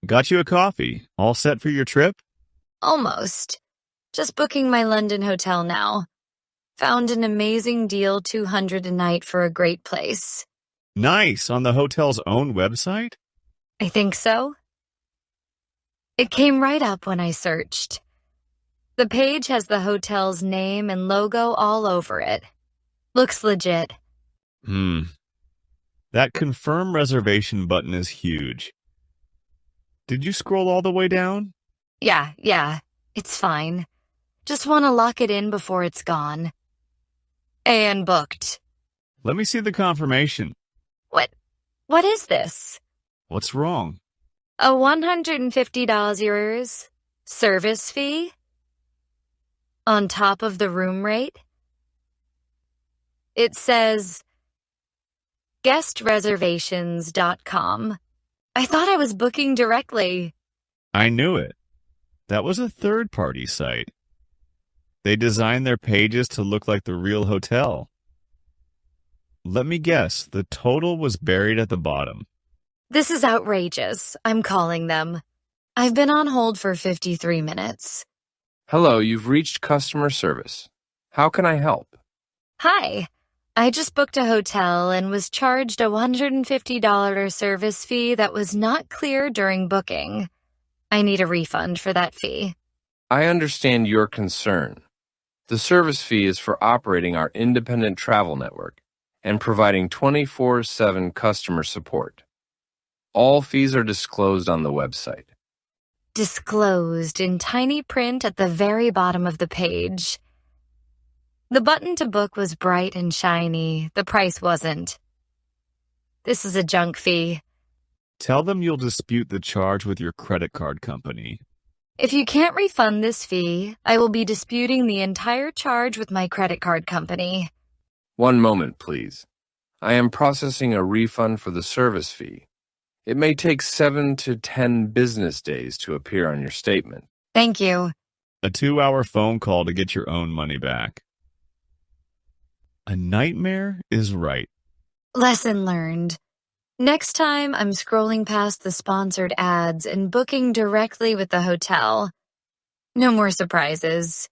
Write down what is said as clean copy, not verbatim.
Got you a coffee. All set for your trip? Almost. Just booking my London hotel now. Found an amazing deal, $200 a night for a great place. Nice. On the hotel's own website? I think so. It came right up when I searched. The page has the hotel's name and logo all over it. Looks legit. That confirm reservation button is huge. Did you scroll all the way down? Yeah, it's fine. Just want to lock it in before it's gone. And booked. Let me see the confirmation. What is this? What's wrong? A $150 service fee? On top of the room rate? It says guestreservations.com. I thought I was booking directly. I knew it. That was a third-party site. They designed their pages to look like the real hotel. Let me guess, the total was buried at the bottom. This is outrageous. I'm calling them. I've been on hold for 53 minutes. Hello, you've reached customer service. How can I help? Hi. I just booked a hotel and was charged a $150 service fee that was not clear during booking. I need a refund for that fee. I understand your concern. The service fee is for operating our independent travel network and providing 24/7 customer support. All fees are disclosed on the website. Disclosed in tiny print at the very bottom of the page. The button to book was bright and shiny. The price wasn't. This is a junk fee. Tell them you'll dispute the charge with your credit card company. If you can't refund this fee, I will be disputing the entire charge with my credit card company. One moment, please. I am processing a refund for the service fee. It may take 7 to 10 business days to appear on your statement. Thank you. A 2-hour phone call to get your own money back. A nightmare is right. Lesson learned. Next time, I'm scrolling past the sponsored ads and booking directly with the hotel. No more surprises.